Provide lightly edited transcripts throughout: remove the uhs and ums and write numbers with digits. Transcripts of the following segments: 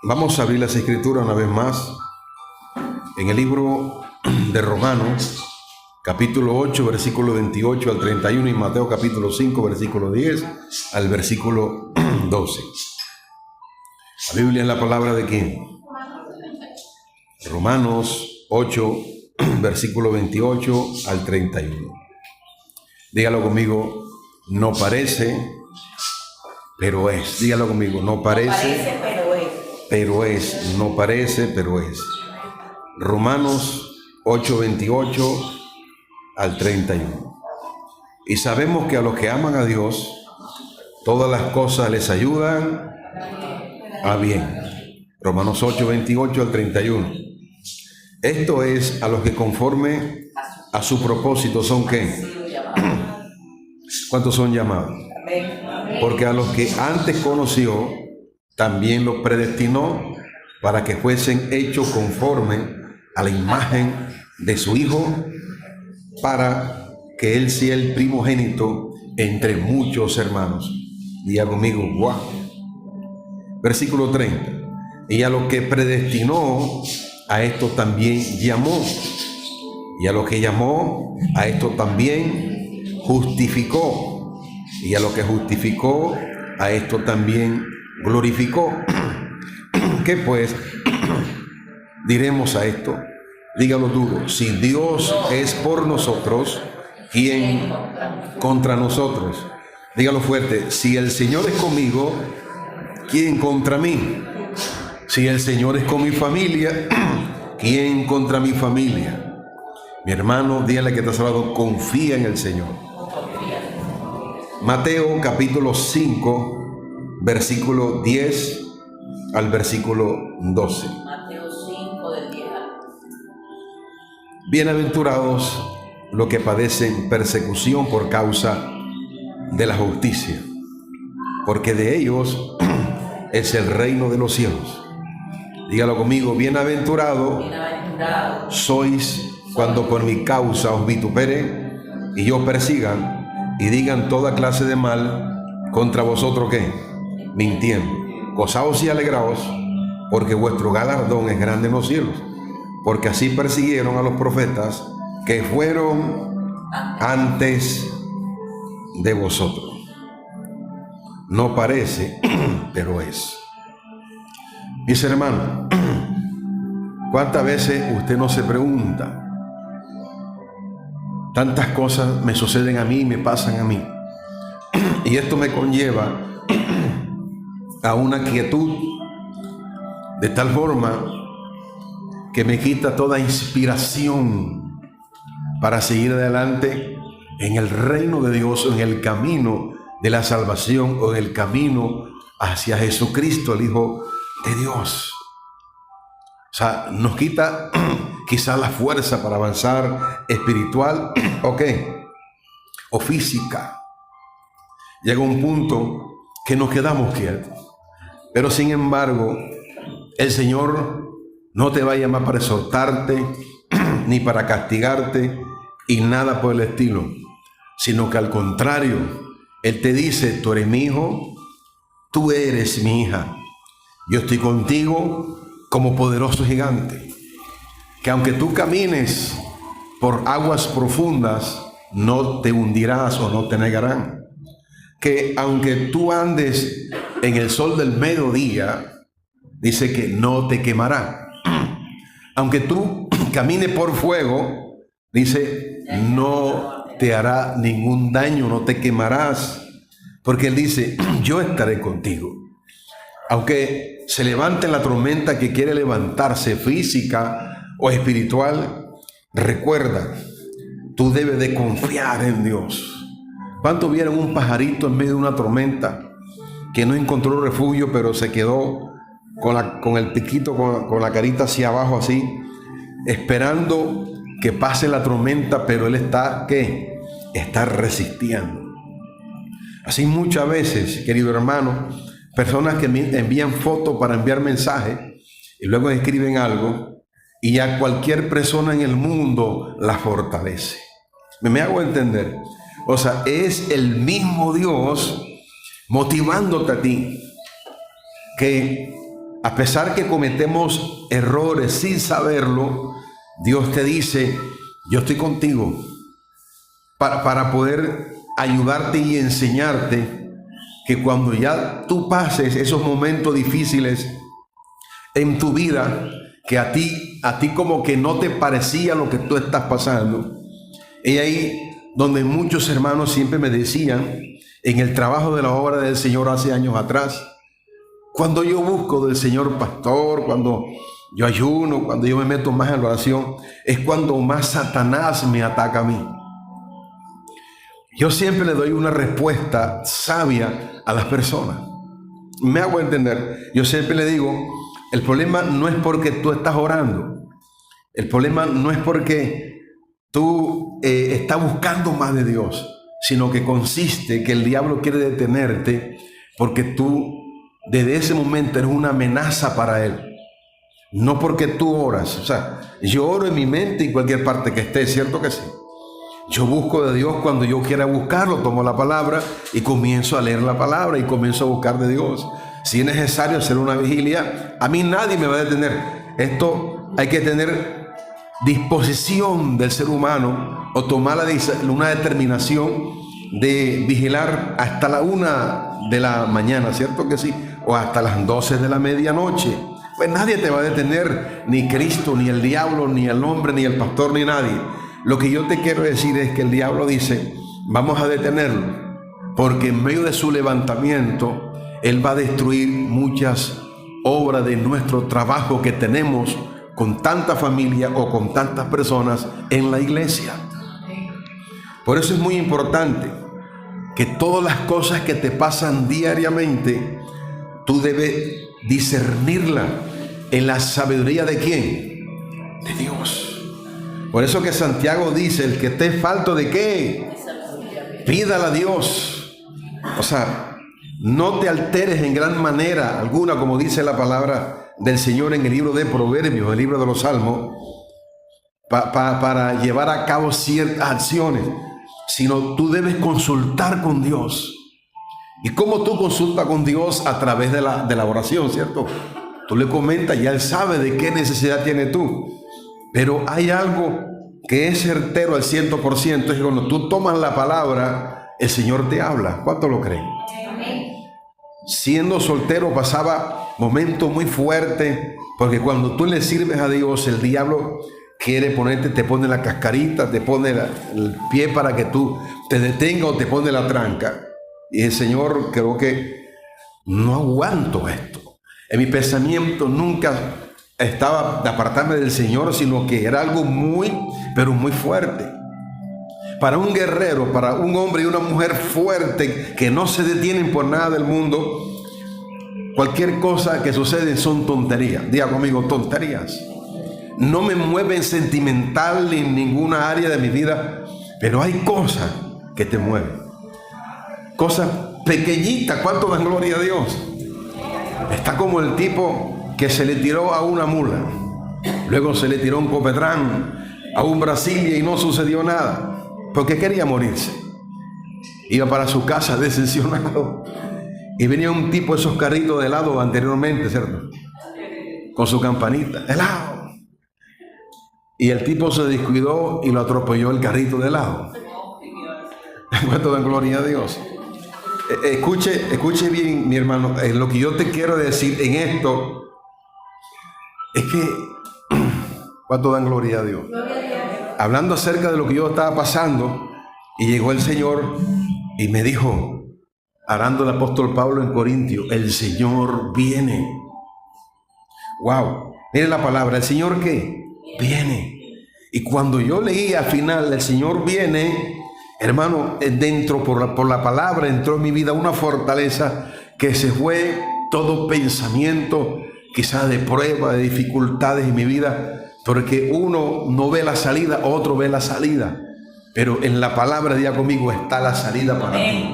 Vamos a abrir las Escrituras una vez más en el libro de Romanos, capítulo 8, versículo 28 al 31, y Mateo capítulo 5, versículo 10 al versículo 12. La Biblia es la palabra de ¿quién? Romanos 8, versículo 28 al 31. Dígalo conmigo, no parece, pero es. Dígalo conmigo, no parece, pero es. No parece, pero es. Romanos 8, 28 al 31. Y sabemos que a los que aman a Dios, todas las cosas les ayudan a bien. Romanos 8, 28 al 31. Esto es a los que conforme a su propósito son ¿qué? ¿Cuántos son llamados? Porque a los que antes conoció, también los predestinó para que fuesen hechos conforme a la imagen de su Hijo, para que Él sea el primogénito entre muchos hermanos. Diga conmigo, ¡guau! Versículo 30. Y a los que predestinó, a esto también llamó. Y a los que llamó, a esto también justificó. Y a los que justificó, a esto también glorificó. ¿Qué pues diremos a esto? Dígalo duro. Si Dios es por nosotros, ¿quién contra nosotros? Dígalo fuerte. Si el Señor es conmigo, ¿quién contra mí? Si el Señor es con mi familia, ¿quién contra mi familia? Mi hermano, dígale que te has hablado, confía en el Señor. Mateo capítulo 5, versículo 10 al versículo 12. Mateo 5 del 10 al 12. Bienaventurados los que padecen persecución por causa de la justicia, porque de ellos es el reino de los cielos. Dígalo conmigo, bienaventurado sois cuando por mi causa os vituperen y os persigan y digan toda clase de mal contra vosotros, ¿qué? Mintiendo. Gozaos y alegraos, porque vuestro galardón es grande en los cielos, porque así persiguieron a los profetas que fueron antes de vosotros. No parece, pero es. Mis hermanos, ¿cuántas veces usted no se pregunta? Tantas cosas me suceden a mí, me pasan a mí. Y esto me conlleva a una quietud de tal forma que me quita toda inspiración para seguir adelante en el reino de Dios, en el camino de la salvación o en el camino hacia Jesucristo, el Hijo de Dios. O sea, nos quita quizás la fuerza para avanzar espiritual o qué, o física. Llega un punto que nos quedamos quietos. Pero sin embargo, el Señor no te va a llamar para exhortarte ni para castigarte y nada por el estilo, sino que al contrario, Él te dice, tú eres mi hijo, tú eres mi hija. Yo estoy contigo como poderoso gigante, que aunque tú camines por aguas profundas, no te hundirás o no te negarán. Que aunque tú andes en el sol del mediodía, dice que no te quemará. Aunque tú camines por fuego, dice, no te hará ningún daño, no te quemarás. Porque Él dice, yo estaré contigo. Aunque se levante la tormenta que quiere levantarse, física o espiritual, recuerda, tú debes de confiar en Dios. ¿Cuántos vieron un pajarito en medio de una tormenta que no encontró refugio, pero se quedó con el piquito, con la carita hacia abajo así, esperando que pase la tormenta, pero él está, ¿qué? Está resistiendo. Así muchas veces, querido hermano, personas que me envían fotos para enviar mensajes y luego escriben algo y a cualquier persona en el mundo la fortalece. ¿Me hago entender? O sea, es el mismo Dios motivándote a ti, que a pesar que cometemos errores sin saberlo, Dios te dice, yo estoy contigo para poder ayudarte y enseñarte que cuando ya tú pases esos momentos difíciles en tu vida, que a ti como que no te parecía lo que tú estás pasando. Y ahí donde muchos hermanos siempre me decían, en el trabajo de la obra del Señor hace años atrás, cuando yo busco del Señor pastor, cuando yo ayuno, cuando yo me meto más en la oración, es cuando más Satanás me ataca a mí. Yo siempre le doy una respuesta sabia a las personas. Me hago entender. Yo siempre le digo, el problema no es porque tú estás orando. El problema no es porque tú estás buscando más de Dios, sino que consiste que el diablo quiere detenerte porque tú desde ese momento eres una amenaza para él. No porque tú oras. O sea, yo oro en mi mente en cualquier parte que esté, ¿cierto que sí? Yo busco de Dios cuando yo quiera buscarlo, tomo la palabra y comienzo a leer la palabra y comienzo a buscar de Dios. Si es necesario hacer una vigilia, a mí nadie me va a detener. Esto hay que tener disposición del ser humano o tomar una determinación de vigilar hasta la 1 de la mañana, ¿cierto que sí? O hasta las 12 de la medianoche. Pues nadie te va a detener, ni Cristo, ni el diablo, ni el hombre, ni el pastor, ni nadie. Lo que yo te quiero decir es que el diablo dice, vamos a detenerlo, porque en medio de su levantamiento, él va a destruir muchas obras de nuestro trabajo que tenemos con tanta familia o con tantas personas en la iglesia. Por eso es muy importante que todas las cosas que te pasan diariamente, tú debes discernirla en la sabiduría ¿de quién? De Dios. Por eso que Santiago dice, el que esté falto de ¿qué? Pídala a Dios. O sea, no te alteres en gran manera alguna, como dice la palabra del Señor en el libro de Proverbios, el libro de los Salmos, para llevar a cabo ciertas acciones, sino tú debes consultar con Dios. ¿Y cómo tú consultas con Dios? A través de la oración, ¿cierto? Tú le comentas y Él sabe de qué necesidad tienes tú. Pero hay algo que es certero al 100%, es que cuando tú tomas la palabra, el Señor te habla. ¿Cuánto lo creen? Siendo soltero pasaba momentos muy fuertes, porque cuando tú le sirves a Dios, el diablo quiere ponerte, te pone la cascarita, te pone el pie para que tú te detenga o te pone la tranca. Y el Señor, creo que no aguanto esto. En mi pensamiento nunca estaba de apartarme del Señor, sino que era algo muy, pero muy fuerte. Para un guerrero, para un hombre y una mujer fuerte que no se detienen por nada del mundo, cualquier cosa que sucede son tonterías. Diga conmigo, tonterías. No me mueven sentimental en ninguna área de mi vida, pero hay cosas que te mueven. Cosas pequeñitas. ¿Cuánto dan gloria a Dios? Está como el tipo que se le tiró a una mula, luego se le tiró un copetrán a un Brasilia y no sucedió nada, porque quería morirse. Iba para su casa decepcionado y venía un tipo de esos carritos de helado anteriormente, ¿cierto? Con su campanita, helado. Y el tipo se descuidó y lo atropelló el carrito de helado. ¿Cuánto dan gloria a Dios? Escuche bien, mi hermano, lo que yo te quiero decir en esto es que, ¿cuánto dan gloria a Dios? Hablando acerca de lo que yo estaba pasando, y llegó el Señor y me dijo, hablando el apóstol Pablo en Corintios, el Señor viene. Wow, mire la palabra, ¿el Señor qué? Viene. Y cuando yo leí al final, el Señor viene, hermano, dentro por la palabra entró en mi vida una fortaleza que se fue todo pensamiento, quizás de prueba, de dificultades en mi vida, porque uno no ve la salida, otro ve la salida, pero en la palabra, diga conmigo, está la salida para ti.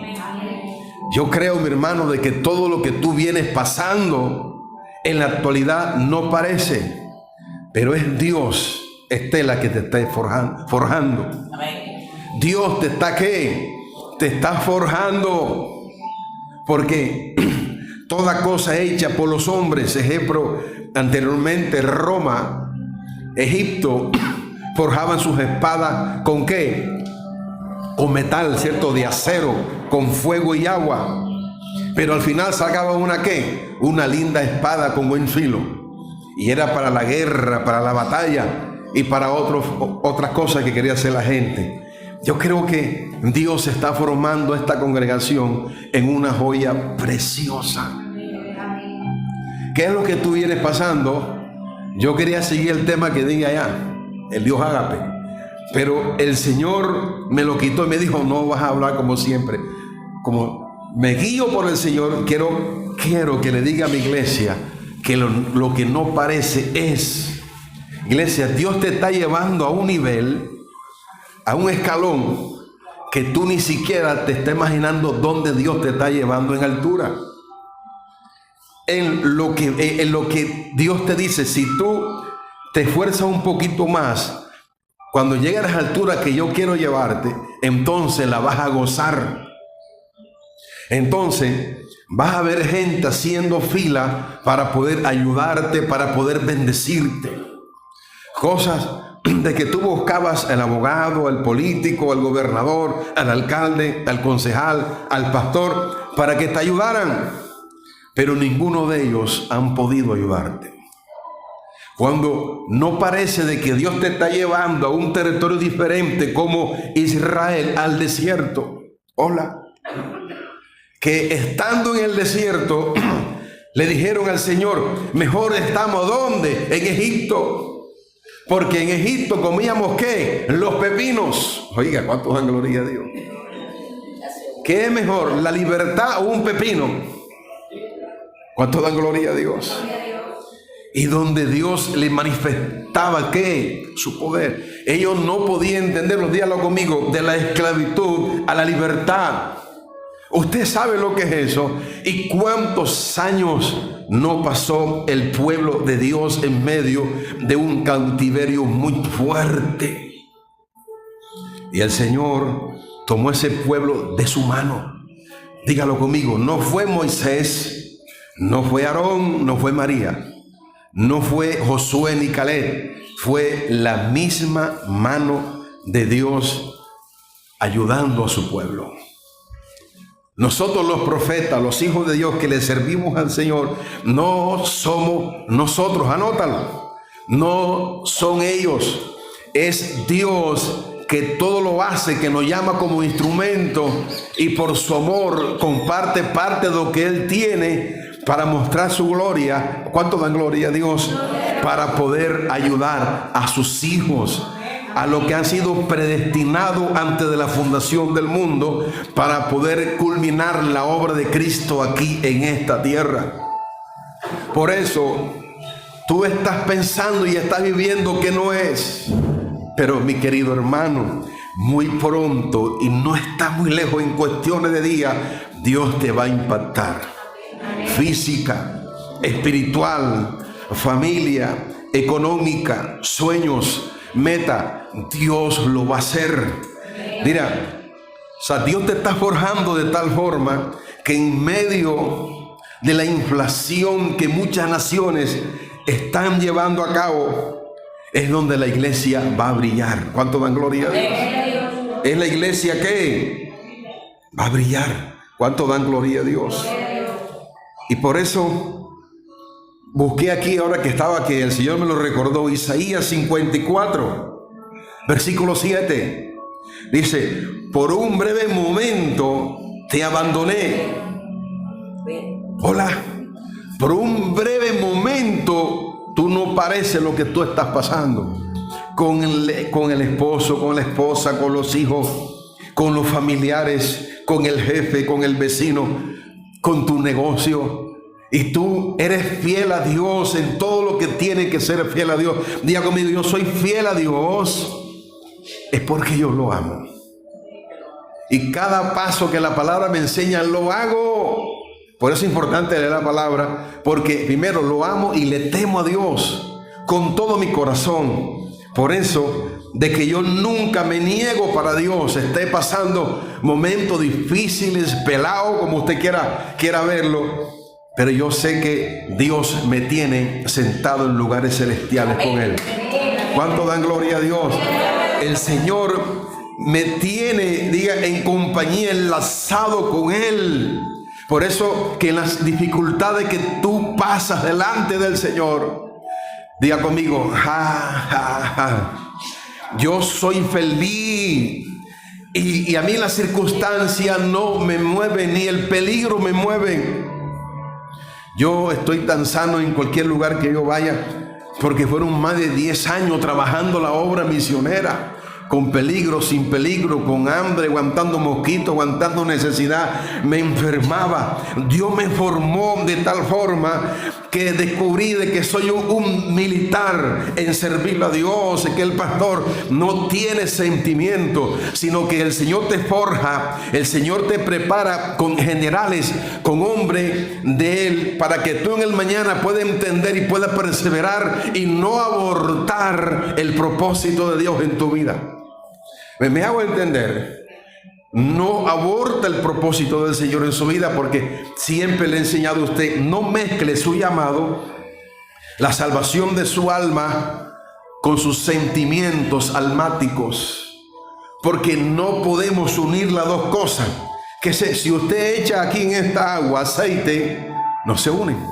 Yo creo, mi hermano, de que todo lo que tú vienes pasando en la actualidad no parece, pero es Dios, Estela, que te está forjando. Dios te está, ¿qué? Te está forjando, porque toda cosa hecha por los hombres. Ejemplo, anteriormente Roma, Egipto, forjaban sus espadas ¿con qué? Con metal, ¿cierto? De acero, con fuego y agua. Pero al final sacaban una ¿qué? Una linda espada con buen filo. Y era para la guerra, para la batalla y para otras cosas que quería hacer la gente. Yo creo que Dios está formando esta congregación en una joya preciosa. ¿Qué es lo que tú vienes pasando? Yo quería seguir el tema que dije allá, el Dios ágape, pero el Señor me lo quitó y me dijo: no vas a hablar como siempre. Como me guío por el Señor, quiero que le diga a mi iglesia que lo que no parece es. Iglesia, Dios te está llevando a un nivel, a un escalón que tú ni siquiera te estás imaginando dónde Dios te está llevando en altura. En lo que Dios te dice, si tú te esfuerzas un poquito más, cuando llegue a las alturas que yo quiero llevarte, entonces la vas a gozar. Entonces vas a ver gente haciendo fila para poder ayudarte, para poder bendecirte. Cosas de que tú buscabas al abogado, al político, al gobernador, al alcalde, al concejal, al pastor, para que te ayudaran. Pero ninguno de ellos han podido ayudarte. Cuando no parece de que Dios te está llevando a un territorio diferente como Israel, al desierto. Hola. Que estando en el desierto le dijeron al Señor: mejor estamos ¿dónde? En Egipto. Porque en Egipto comíamos ¿qué? Los pepinos. Oiga, ¿cuántos dan gloria a Dios? ¿Qué es mejor, la libertad o un pepino? ¿Cuántos dan gloria a Dios? Y donde Dios le manifestaba ¿qué? Su poder. Ellos no podían entenderlo, dígalo conmigo, de la esclavitud a la libertad. Usted sabe lo que es eso. Y cuántos años no pasó el pueblo de Dios en medio de un cautiverio muy fuerte. Y el Señor tomó ese pueblo de su mano. Dígalo conmigo, no fue Moisés, no fue Aarón, no fue María, no fue Josué ni Caleb, fue la misma mano de Dios ayudando a su pueblo. Nosotros los profetas, los hijos de Dios que le servimos al Señor, no somos nosotros, anótalo, no son ellos, es Dios que todo lo hace, que nos llama como instrumento y por su amor comparte parte de lo que Él tiene para mostrar su gloria. ¿Cuánto dan gloria a Dios? Para poder ayudar a sus hijos, a lo que han sido predestinados antes de la fundación del mundo, para poder culminar la obra de Cristo aquí en esta tierra. Por eso tú estás pensando y estás viviendo que no es. Pero mi querido hermano, muy pronto, y no está muy lejos, en cuestiones de días, Dios te va a impactar. Física, espiritual, familia, económica, sueños, meta, Dios lo va a hacer. Mira, o sea, Dios te está forjando de tal forma que en medio de la inflación que muchas naciones están llevando a cabo, es donde la iglesia va a brillar. ¿Cuánto dan gloria a Dios? Es la iglesia que va a brillar. ¿Cuánto dan gloria a Dios? Y por eso busqué aquí, ahora que estaba, que el Señor me lo recordó, Isaías 54, versículo 7. Dice: por un breve momento te abandoné. Hola. Por un breve momento tú no pareces lo que tú estás pasando. Con el esposo, con la esposa, con los hijos, con los familiares, con el jefe, con el vecino, con tu negocio. Y tú eres fiel a Dios en todo lo que tiene que ser fiel a Dios. Diga conmigo: yo soy fiel a Dios. Es porque yo lo amo. Y cada paso que la palabra me enseña lo hago. Por eso es importante leer la palabra, porque primero lo amo y le temo a Dios con todo mi corazón. Por eso, de que yo nunca me niego para Dios, esté pasando momentos difíciles, pelado, como usted quiera verlo, pero yo sé que Dios me tiene sentado en lugares celestiales con Él. ¿Cuánto dan gloria a Dios? El Señor me tiene, diga, en compañía, enlazado con Él. Por eso que en las dificultades que tú pasas delante del Señor, diga conmigo, yo soy feliz. Y a mí las circunstancias no me mueven, ni el peligro me mueve. Yo estoy tan sano en cualquier lugar que yo vaya, porque fueron más de 10 años trabajando la obra misionera, con peligro, sin peligro, con hambre, aguantando mosquitos, aguantando necesidad. Me enfermaba. Dios me formó de tal forma que descubrí de que soy un militar en servirle a Dios, que el pastor no tiene sentimiento, sino que el Señor te forja, el Señor te prepara con generales, con hombres de Él, para que tú en el mañana puedas entender y puedas perseverar y no abortar el propósito de Dios en tu vida. Me hago entender. No aborta el propósito del Señor en su vida, porque siempre le he enseñado a usted: no mezcle su llamado, la salvación de su alma, con sus sentimientos almáticos, porque no podemos unir las dos cosas. Que si usted echa aquí en esta agua aceite, no se unen,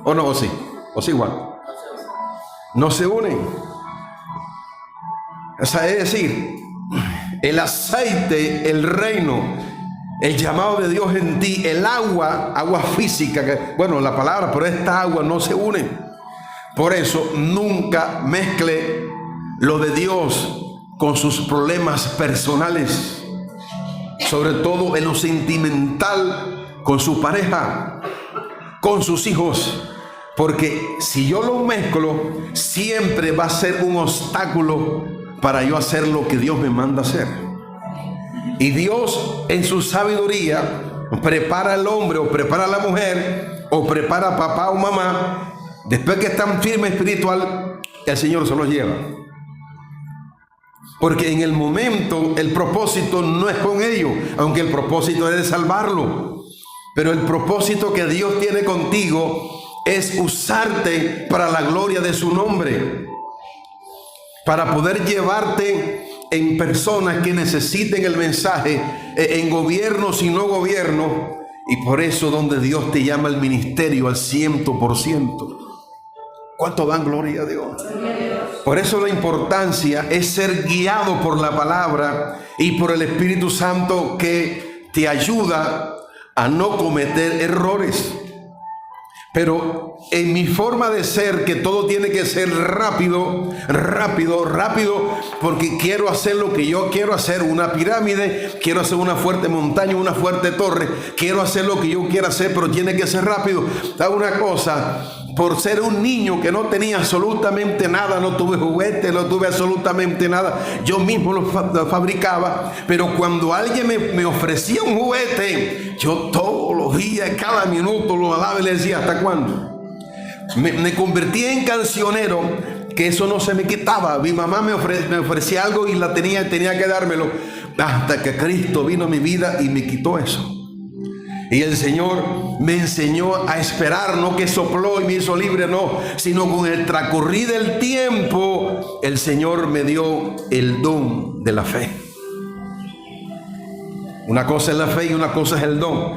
o no, o sí, o sí igual, no se unen. O sea, es decir, el aceite, el reino, el llamado de Dios en ti, el agua física, bueno, la palabra, pero esta agua no se une. Por eso nunca mezcle lo de Dios con sus problemas personales, sobre todo en lo sentimental, con su pareja, con sus hijos, porque si yo lo mezclo, siempre va a ser un obstáculo para yo hacer lo que Dios me manda hacer. Y Dios, en su sabiduría, prepara al hombre o prepara a la mujer o prepara a papá o mamá. Después que están firmes espiritual, el Señor se los lleva. Porque en el momento el propósito no es con ellos, aunque el propósito es de salvarlo. Pero el propósito que Dios tiene contigo es usarte para la gloria de su nombre, para poder llevarte en personas que necesiten el mensaje, en gobiernos y no gobiernos. Y por eso donde Dios te llama al ministerio al 100%. ¿Cuánto dan gloria a Dios? Por eso la importancia es ser guiado por la palabra y por el Espíritu Santo, que te ayuda a no cometer errores. Pero en mi forma de ser, que todo tiene que ser rápido, porque quiero hacer lo que yo quiero hacer, una pirámide, quiero hacer una fuerte montaña, una fuerte torre, quiero hacer lo que yo quiero hacer, pero tiene que ser rápido. ¿Sabe una cosa? Por ser un niño que no tenía absolutamente nada, no tuve juguete, no tuve absolutamente nada, yo mismo lo fabricaba, pero cuando alguien me ofrecía un juguete, yo todos los días, cada minuto lo alaba y le decía: ¿hasta cuándo? Me convertí en cancionero, que eso no se me quitaba. Mi mamá me ofrecía algo y tenía que dármelo, hasta que Cristo vino a mi vida y me quitó eso. Y el Señor me enseñó a esperar, no que sopló y me hizo libre, no, sino con el transcurrir del tiempo, el Señor me dio el don de la fe. Una cosa es la fe y una cosa es el don.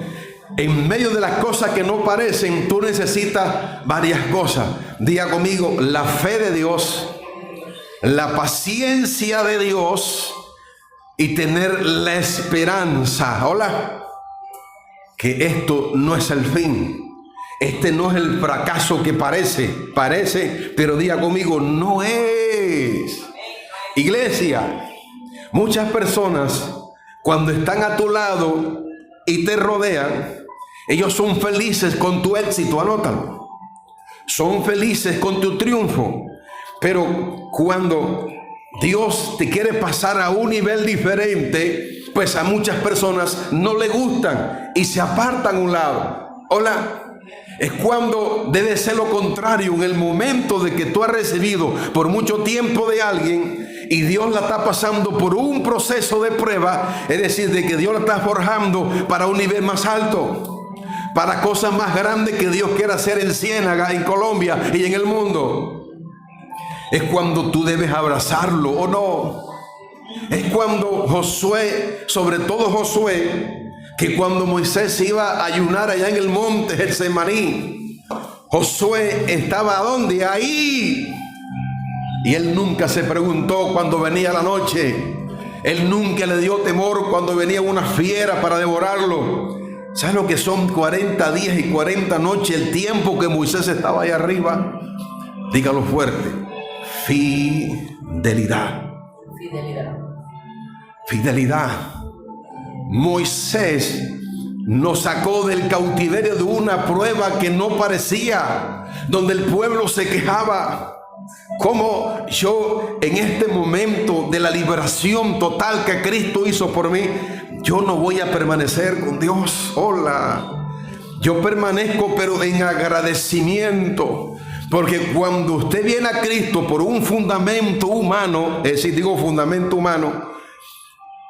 En medio de las cosas que no parecen, tú necesitas varias cosas. Diga conmigo: la fe de Dios, la paciencia de Dios y tener la esperanza. Hola. Que esto no es el fin. Este no es el fracaso que parece, pero diga conmigo: no es. Iglesia, muchas personas, cuando están a tu lado y te rodean, ellos son felices con tu éxito, anótalo. Son felices con tu triunfo. Pero cuando Dios te quiere pasar a un nivel diferente, pues a muchas personas no le gustan y se apartan a un lado. Hola. Es cuando debe ser lo contrario, en el momento de que tú has recibido por mucho tiempo de alguien y Dios la está pasando por un proceso de prueba, es decir, de que Dios la está forjando para un nivel más alto. para cosas más grandes que Dios quiere hacer en Ciénaga, en Colombia y en el mundo. Es cuando tú debes abrazarlo, ¿o no? Es cuando Josué, sobre todo Josué, que cuando Moisés iba a ayunar allá en el monte Getsemaní, Josué estaba ¿dónde? Ahí. Y él nunca se preguntó cuando venía la noche. Él nunca le dio temor cuando venía una fiera para devorarlo. ¿Sabes lo que son 40 días y 40 noches? El tiempo que Moisés estaba ahí arriba. Dígalo fuerte. Fidelidad. Fidelidad. Fidelidad. Moisés nos sacó del cautiverio de una prueba que no parecía, donde el pueblo se quejaba. Como yo en este momento de la liberación total que Cristo hizo por mí, yo no voy a permanecer con Dios. Hola, yo permanezco pero en agradecimiento, porque cuando usted viene a Cristo por un fundamento humano, es decir, digo fundamento humano,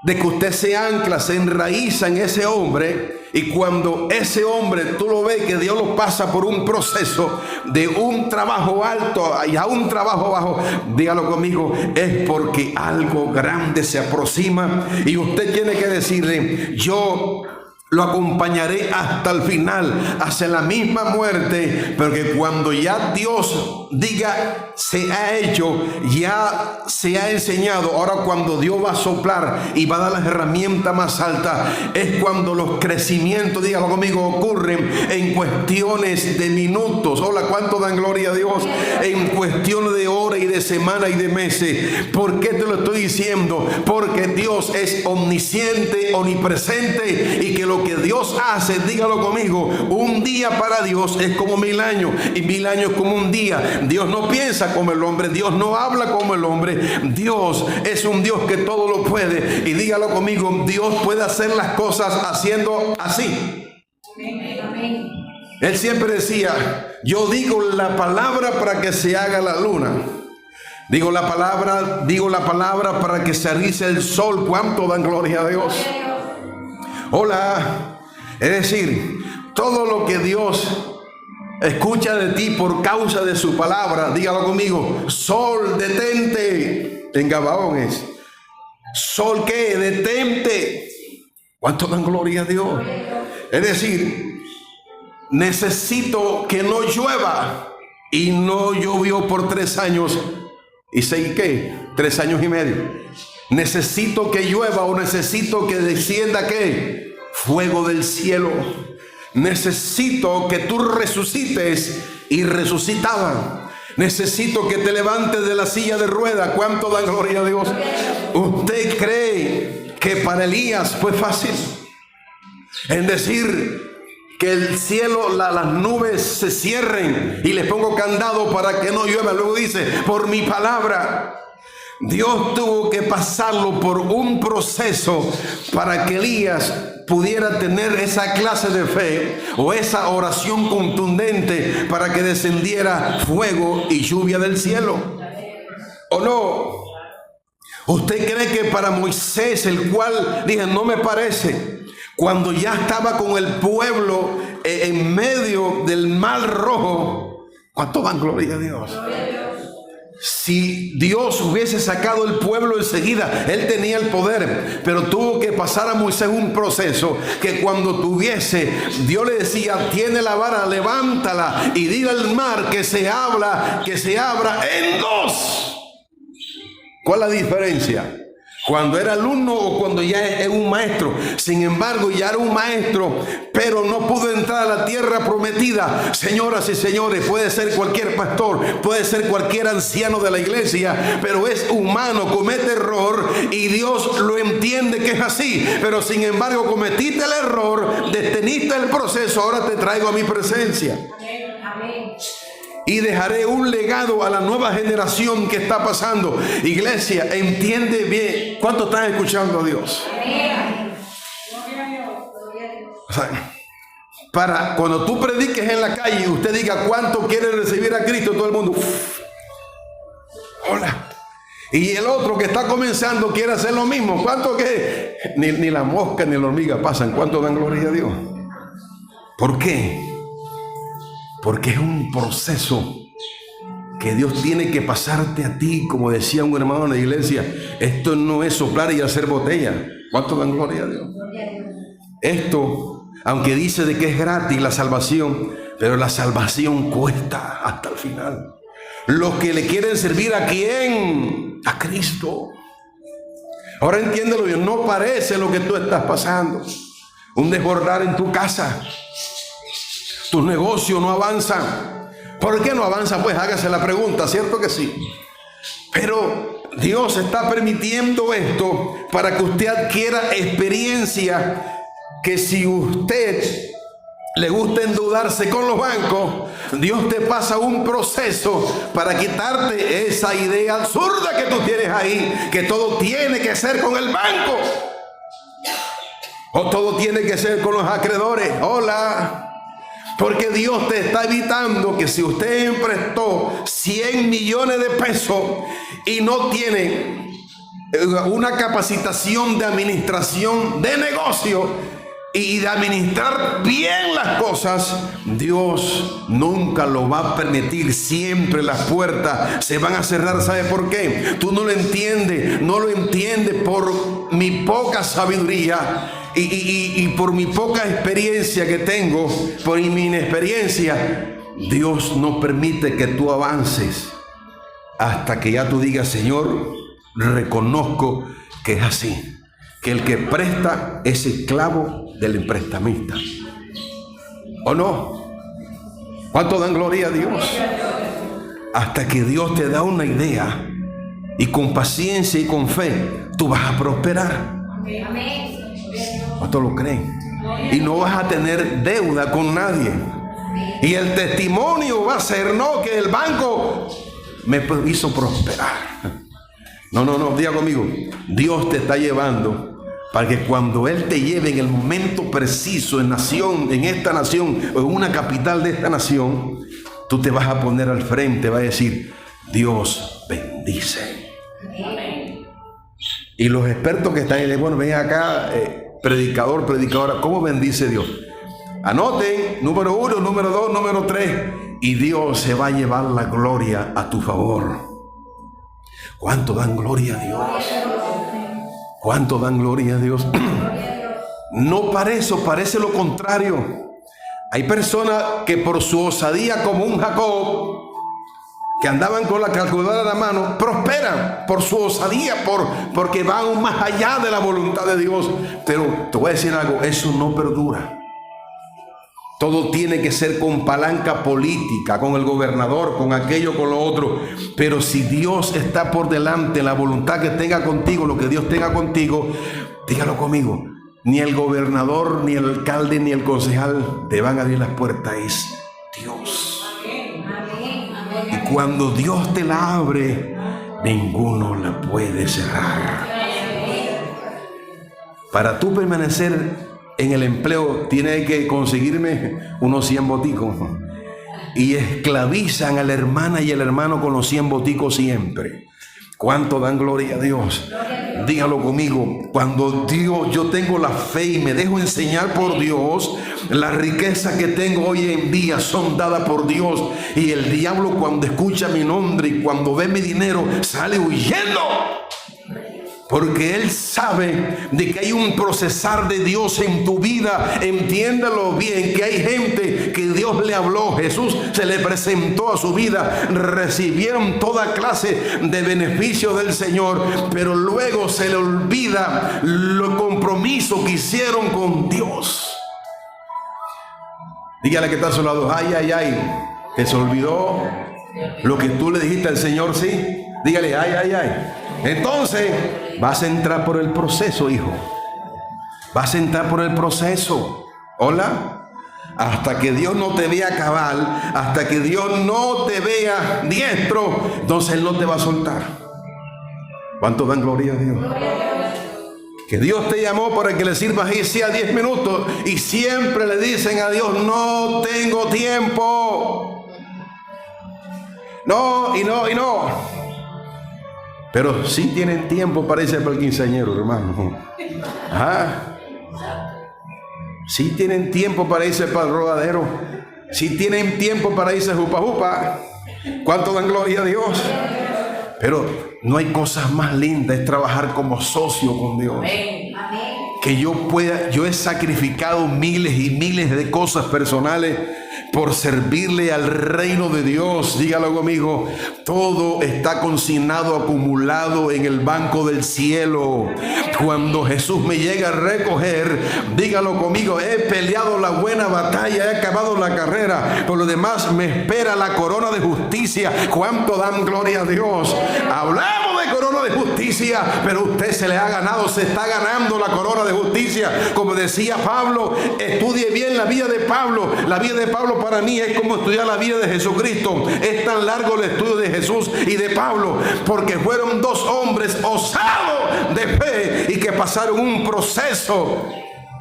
de que usted se ancla, se enraiza en ese hombre, y cuando ese hombre tú lo ves que Dios lo pasa por un proceso de un trabajo alto y a un trabajo bajo, dígalo conmigo, es porque algo grande se aproxima y usted tiene que decirle: yo lo acompañaré hasta el final, hacia la misma muerte, porque cuando ya Dios diga se ha hecho, ya se ha enseñado, ahora cuando Dios va a soplar y va a dar las herramientas más altas, es cuando los crecimientos, dígalo conmigo, ocurren en cuestiones de minutos. Hola, ¿cuánto dan gloria a Dios? En cuestiones de horas y de semanas y de meses. ¿Por qué te lo estoy diciendo? Porque Dios es omnisciente, omnipresente, y que lo que Dios hace, dígalo conmigo, un día para Dios es como 1000 años y 1000 años como un día. Dios no piensa como el hombre, Dios no habla como el hombre. Dios es un Dios que todo lo puede, y dígalo conmigo, Dios puede hacer las cosas haciendo así. Amén. Él siempre decía: yo digo la palabra para que se haga la luna. Digo la palabra para que se erice el sol. ¿Cuánto dan gloria a Dios? Hola. Es decir, todo lo que Dios escucha de ti por causa de su palabra, dígalo conmigo: sol, detente. En Gabaón es: sol, ¿qué? Detente. ¿Cuánto dan gloria a Dios? Es decir, necesito que no llueva, y no llovió por 3 años y 6, ¿qué? 3 años y medio. Necesito que llueva, o necesito que descienda, ¿qué? Fuego del cielo. Necesito que tú resucites, y resucitaban. Necesito que te levantes de la silla de ruedas. ¿Cuánto dan gloria a Dios? ¿Usted cree que para Elías fue fácil en decir que el cielo, las nubes se cierren y les pongo candado para que no llueva? Luego dice: por mi palabra. Dios tuvo que pasarlo por un proceso para que Elías pudiera tener esa clase de fe, o esa oración contundente, para que descendiera fuego y lluvia del cielo. ¿O no? ¿Usted cree que para Moisés, el cual dije, no me parece, cuando ya estaba con el pueblo en medio del mar rojo, cuánto dan gloria a Dios? Si Dios hubiese sacado el pueblo enseguida, él tenía el poder, pero tuvo que pasar a Moisés un proceso que cuando tuviese, Dios le decía: tiene la vara, levántala y dile al mar que se abra en 2. ¿Cuál es la diferencia? Cuando era alumno o cuando ya es un maestro. Sin embargo, ya era un maestro, pero no pudo entrar a la tierra prometida. Señoras y señores, puede ser cualquier pastor, puede ser cualquier anciano de la iglesia, pero es humano, comete error, y Dios lo entiende que es así. Pero sin embargo, cometiste el error, deteniste el proceso, ahora te traigo a mi presencia. Amén. Y dejaré un legado a la nueva generación que está pasando. Iglesia, entiende bien. ¿Cuánto están escuchando a Dios? O sea, para cuando tú prediques en la calle, usted diga: ¿cuánto quiere recibir a Cristo? Todo el mundo: uf, hola. Y el otro que está comenzando quiere hacer lo mismo. ¿Cuánto que? Ni la mosca ni la hormiga pasan. ¿Cuánto dan gloria a Dios? ¿Por qué? Porque es un proceso que Dios tiene que pasarte a ti, como decía un hermano en la iglesia. Esto no es soplar y hacer botella. ¿Cuánto dan gloria a Dios? Esto, aunque dice de que es gratis la salvación, pero la salvación cuesta hasta el final. Los que le quieren servir, ¿a quién? A Cristo. Ahora entiéndelo bien, no parece lo que tú estás pasando. Un desbordar en tu casa. Tu negocio no avanza. ¿Por qué no avanza? Pues hágase la pregunta, ¿cierto que sí? Pero Dios está permitiendo esto para que usted adquiera experiencia, que si usted le gusta endeudarse con los bancos, Dios te pasa un proceso para quitarte esa idea absurda que tú tienes ahí, que todo tiene que ser con el banco, o todo tiene que ser con los acreedores. Hola. Porque Dios te está evitando que si usted emprestó 100 millones de pesos y no tiene una capacitación de administración de negocio y de administrar bien las cosas, Dios nunca lo va a permitir. Siempre las puertas se van a cerrar. ¿Sabe por qué? Tú no lo entiendes por mi poca sabiduría. Y por mi poca experiencia que tengo, por mi inexperiencia, Dios no permite que tú avances hasta que ya tú digas: Señor, reconozco que es así, que el que presta es esclavo del prestamista. ¿O no? ¿Cuánto dan gloria a Dios? Hasta que Dios te da una idea, y con paciencia y con fe tú vas a prosperar. Amén. ¿Cuántos lo creen? Y no vas a tener deuda con nadie. Y el testimonio va a ser: no, que el banco me hizo prosperar. No, diga conmigo, Dios te está llevando para que cuando Él te lleve en el momento preciso en esta nación o en una capital de esta nación, tú te vas a poner al frente, vas a decir: Dios bendice. Y los expertos que están ahí, bueno, ven acá, predicadora, ¿cómo bendice Dios? Anoten, número 1, número 2, número 3, y Dios se va a llevar la gloria a tu favor. ¿Cuánto dan gloria a Dios? ¿Cuánto dan gloria a Dios? No parece lo contrario. Hay personas que por su osadía, como un Jacob, que andaban con la calculadora en la mano, prosperan por su osadía, porque van más allá de la voluntad de Dios. Pero te voy a decir algo, eso no perdura. Todo tiene que ser con palanca política, con el gobernador, con aquello, con lo otro. Pero si Dios está por delante, la voluntad que tenga contigo, lo que Dios tenga contigo, dígalo conmigo: ni el gobernador, ni el alcalde, ni el concejal te van a abrir las puertas, es Dios. Y cuando Dios te la abre, ninguno la puede cerrar. Para tú permanecer en el empleo, tienes que conseguirme unos 100 boticos. Y esclavizan a la hermana y el hermano con los 100 boticos siempre. ¿Cuánto dan gloria a Dios? Dígalo conmigo. Cuando yo tengo la fe y me dejo enseñar por Dios, las riquezas que tengo hoy en día son dadas por Dios. Y el diablo, cuando escucha mi nombre y cuando ve mi dinero, sale huyendo. Porque él sabe de que hay un procesar de Dios en tu vida. Entiéndalo bien, que hay gente que Dios le habló, Jesús se le presentó a su vida, recibieron toda clase de beneficios del Señor, pero luego se le olvida el compromiso que hicieron con Dios. Dígale que está a su lado: ay, que se olvidó lo que tú le dijiste al Señor, sí. Dígale: ay. Entonces vas a entrar por el proceso, hijo. Vas a entrar por el proceso. Hola. Hasta que Dios no te vea cabal, hasta que Dios no te vea diestro, entonces Él no te va a soltar. ¿Cuánto dan gloria a Dios? Que Dios te llamó para que le sirvas y sea 10 minutos y siempre le dicen a Dios: no tengo tiempo. No. Pero sí tienen tiempo, parece, para el quinceañero, hermano. Ajá. Sí tienen tiempo para irse para el rodadero. Sí tienen tiempo para irse jupa jupa. ¿Cuánto dan gloria a Dios? Pero no hay cosas más lindas, es trabajar como socio con Dios. Que yo he sacrificado miles y miles de cosas personales por servirle al reino de Dios. Dígalo conmigo, todo está consignado, acumulado en el banco del cielo. Cuando Jesús me llega a recoger, dígalo conmigo, he peleado la buena batalla, he acabado la carrera, por lo demás me espera la corona de justicia. ¿Cuánto dan gloria a Dios? Hablamos de corona de justicia, pero usted se le ha ganado, se está ganando la corona de justicia. Como decía Pablo, estudie bien la vida de Pablo. La vida de Pablo para mí es como estudiar la vida de Jesucristo. Es tan largo el estudio de Jesús y de Pablo, porque fueron dos hombres osados de fe y que pasaron un proceso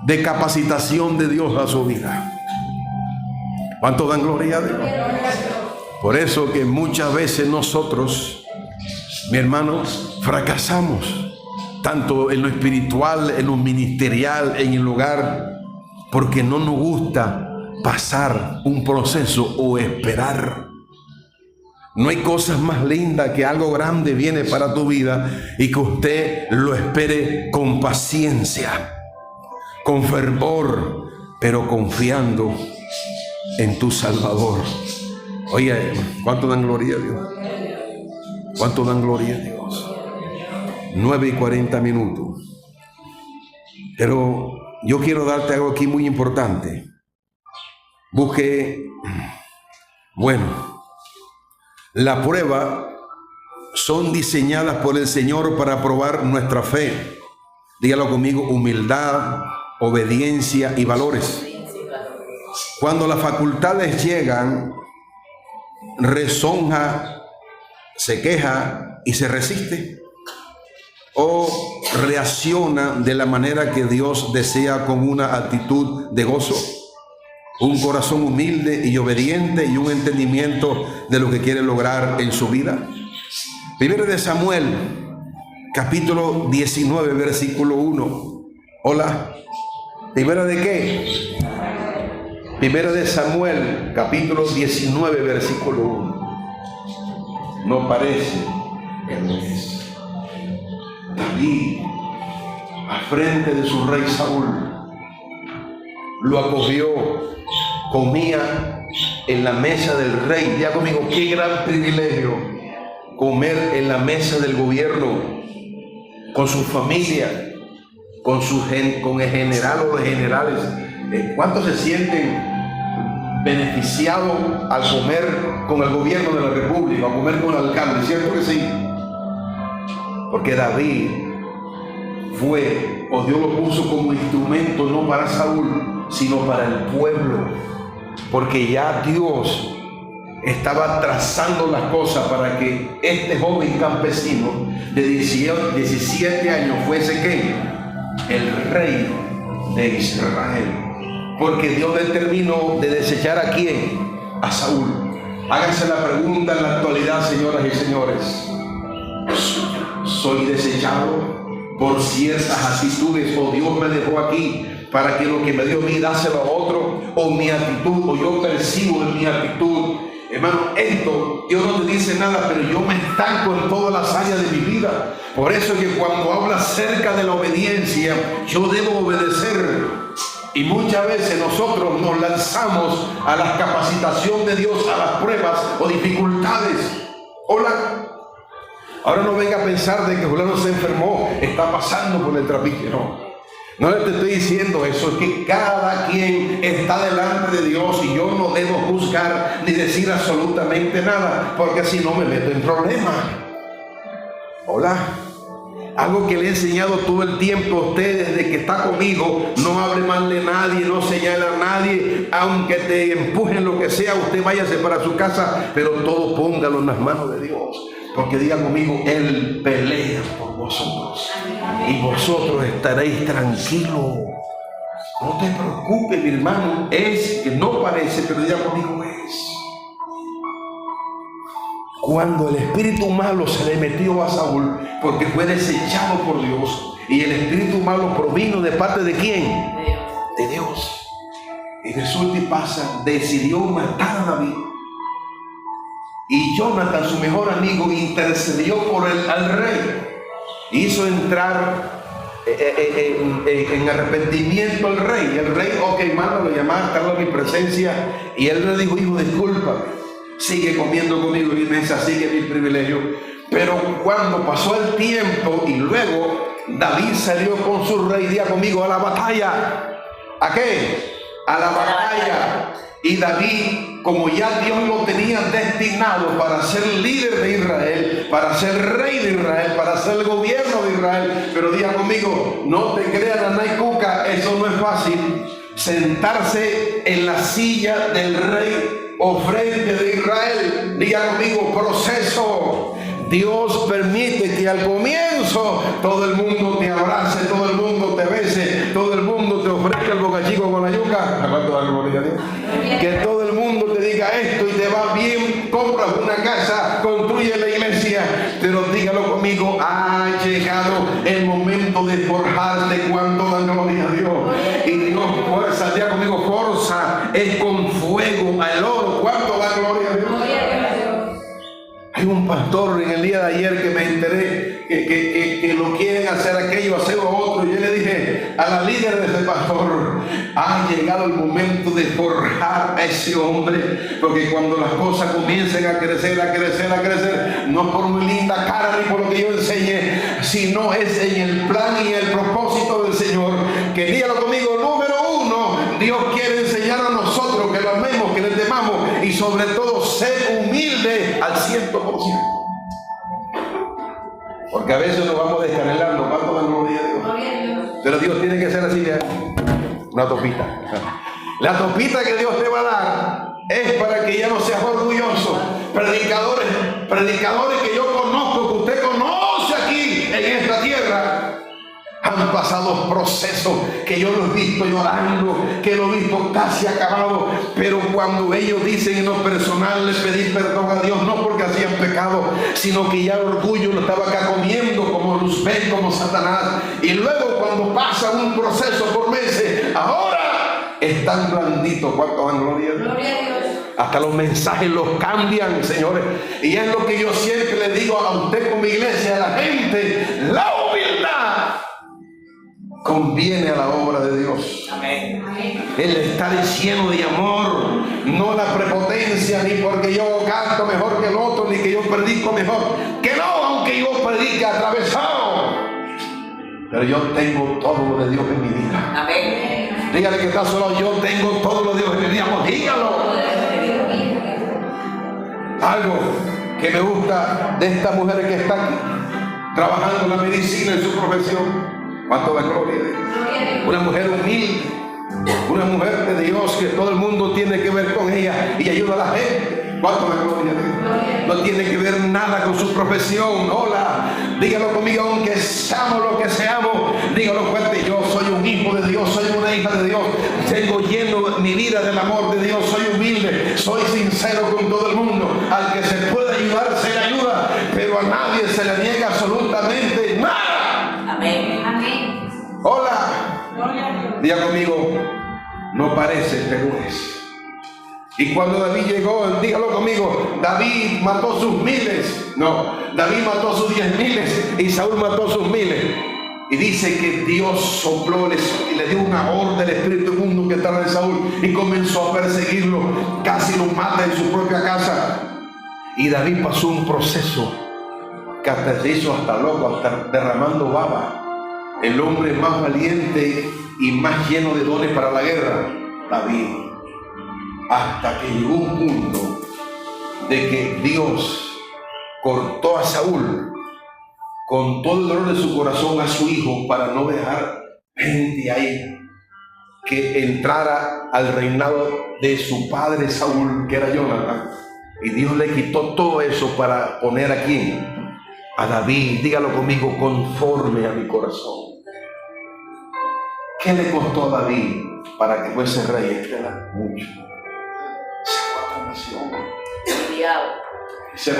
de capacitación de Dios a su vida. ¿Cuánto dan gloria a Dios? Por eso que muchas veces nosotros, mi hermano, fracasamos, tanto en lo espiritual, en lo ministerial, en el hogar, porque no nos gusta pasar un proceso o esperar. No hay cosas más lindas que algo grande viene para tu vida y que usted lo espere con paciencia, con fervor, pero confiando en tu Salvador. Oye, ¿cuánto dan gloria a Dios? ¿Cuánto dan gloria a Dios? 9:40. Pero yo quiero darte algo aquí muy importante. La prueba son diseñadas por el Señor para probar nuestra fe. Dígalo conmigo, humildad, obediencia y valores. Cuando las facultades llegan, rezonga, se queja y se resiste, o reacciona de la manera que Dios desea con una actitud de gozo, un corazón humilde y obediente y un entendimiento de lo que quiere lograr en su vida. Primero de Samuel, capítulo 19, versículo 1. Hola. ¿Primera de qué? Primera de Samuel, capítulo 19, versículo 1. No parece, pero es. David, al frente de su rey Saúl, lo acogió, comía en la mesa del rey. Ya conmigo, qué gran privilegio comer en la mesa del gobierno, con su familia, con el general o los generales. ¿Cuántos se sienten beneficiados al comer con el gobierno de la república, a comer con el alcalde? ¿Cierto que sí? Porque David Dios lo puso como instrumento no para Saúl, sino para el pueblo, porque ya Dios estaba trazando las cosas para que este joven campesino de 17 años fuese ¿qué? El rey de Israel. Porque Dios determinó de desechar ¿a quién? A Saúl. Háganse la pregunta en la actualidad, señoras y señores: ¿soy desechado por ciertas actitudes, o Dios me dejó aquí para que lo que me dio a mí dáselo a otro, o mi actitud, o yo percibo en mi actitud? Hermano, esto Dios no te dice nada, pero yo me estanco en todas las áreas de mi vida. Por eso es que cuando habla acerca de la obediencia, yo debo obedecer. Y muchas veces nosotros nos lanzamos a la capacitación de Dios, a las pruebas o dificultades. Hola. Ahora no venga a pensar de que fulano se enfermó, está pasando por el trapiche. No te estoy diciendo eso, es que cada quien está delante de Dios y yo no debo juzgar ni decir absolutamente nada, porque si no me meto en problemas. Hola. Algo que le he enseñado todo el tiempo a usted desde que está conmigo: no hable mal de nadie, no señale a nadie, aunque te empujen lo que sea, usted váyase para su casa, pero todo póngalo en las manos de Dios, porque diga conmigo, Él pelea por vosotros y vosotros estaréis tranquilos. No te preocupes, mi hermano, es que no parece, pero diga conmigo, es. Cuando el espíritu malo se le metió a Saúl, porque fue desechado por Dios, y el espíritu malo provino de parte de ¿quién? De Dios. resulta y pasa, decidió matar a David. Y Jonathan, su mejor amigo, intercedió por él al rey. Hizo entrar en arrepentimiento al rey. El rey, ok, mándalo a llamar, tráelo a mi presencia. Y él le dijo: hijo, discúlpame, sigue comiendo conmigo en mi mesa, sigue mi privilegio. Pero cuando pasó el tiempo y luego David salió con su rey, diga conmigo, a la batalla. ¿A qué? A la batalla. Y David, como ya Dios lo tenía destinado para ser líder de Israel, para ser rey de Israel, para ser el gobierno de Israel, pero diga conmigo, no te creas, Nanay Cuca, eso no es fácil. Sentarse en la silla del rey o frente de Israel, diga conmigo, proceso. Dios permite que al comienzo todo el mundo te abrace, todo el mundo te bese, todo el mundo te ofrezca el bocachico con la yuca. Que todo el mundo te diga esto y te va bien, compras una casa, construye la iglesia. Pero dígalo conmigo, ha llegado el momento de forjarte. Cuánto da gloria a Dios. Y Dios, fuerza, diga conmigo, fuerza es con fuego al oro. Cuánto da gloria a Dios. Hay un pastor en el día de ayer que me enteré que lo quieren hacer aquello, hacer lo otro. Y yo le dije a la líder de ese pastor: ha llegado el momento de forjar a ese hombre, porque cuando las cosas comiencen a crecer, no por mi linda cara ni por lo que yo enseñe, sino es en el plan y el propósito del Señor. Que dígalo conmigo, número uno, Dios quiere enseñar a nosotros que lo amemos, que le temamos y sobre todo ser humilde al 100%. Porque a veces nos vamos descarrilando, ¿cuánto da gloria a Dios? Pero Dios tiene que ser así, ¿eh? Una topita. La topita que Dios te va a dar es para que ya no seas orgulloso. Predicadores que yo conozco, que usted conoce aquí en esta tierra, han pasado procesos que yo los he visto llorando, que los he visto casi acabado, pero cuando ellos dicen en lo personal, les pedí perdón a Dios, no porque hacían pecado, sino que ya el orgullo lo estaba acá comiendo como Luzbel, como Satanás. Y luego cuando pasa un proceso por meses, ahora están blanditos. ¿Cuánto dan gloria a Dios? Gloria a Dios. Hasta los mensajes los cambian, señores. Y es lo que yo siempre le digo a usted como iglesia, a la gente: la humildad conviene a la obra de Dios. Amén. El estar lleno de amor, no la prepotencia, ni porque yo canto mejor que el otro, ni que yo predico mejor. Que no, aunque yo predique atravesado, pero yo tengo todo lo de Dios en mi vida. Amén. Dígale que está solo, yo tengo todo lo de Dios en mi vida. Pues dígalo. Algo que me gusta de esta mujer que está aquí, trabajando en la medicina, en su profesión. ¿Cuánto da gloria a Dios? Una mujer humilde, una mujer de Dios que todo el mundo tiene que ver con ella y ayuda a la gente. ¿Cuánto da gloria a Dios? No tiene que ver nada con su profesión. Hola, dígalo conmigo, aunque seamos lo que seamos, dígalo fuerte: yo soy un hijo de Dios, soy una hija de Dios, tengo lleno mi vida del amor de Dios, soy humilde, soy sincero con todo el mundo. Al que se puede ayudar, se le ayuda, pero a nadie se le niega absolutamente nada. Amén. Amén. Hola. Diga conmigo, no parece, pero es. Y cuando David llegó, dígalo conmigo, David mató sus miles. No, David mató sus 10,000 y Saúl mató sus 1000. Y dice que Dios sopló y le dio una orden al espíritu inmundo que estaba en Saúl y comenzó a perseguirlo. Casi lo mata en su propia casa. Y David pasó un proceso que hasta se hizo hasta loco, hasta derramando baba. El hombre más valiente y más lleno de dones para la guerra, David. Hasta que llegó un punto de que Dios cortó a Saúl con todo el dolor de su corazón a su hijo para no dejar gente ahí que entrara al reinado de su padre Saúl, que era Jonathan. Y Dios le quitó todo eso para poner a quién, a David. Dígalo conmigo, conforme a mi corazón. ¿Qué le costó a David para que fuese rey? Mucho. Ser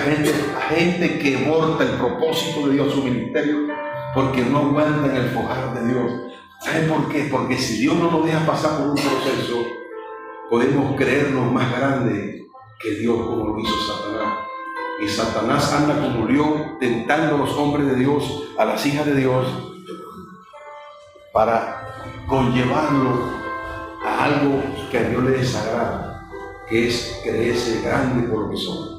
gente que aborta el propósito de Dios, su ministerio, porque no aguantan el fojar de Dios. ¿Saben por qué? Porque si Dios no nos deja pasar por un proceso, podemos creernos más grande que Dios, como lo hizo Satanás. Y Satanás anda como león tentando a los hombres de Dios, a las hijas de Dios, para conllevarlo a algo que a Dios le desagrada, que es creerse grande por lo que son.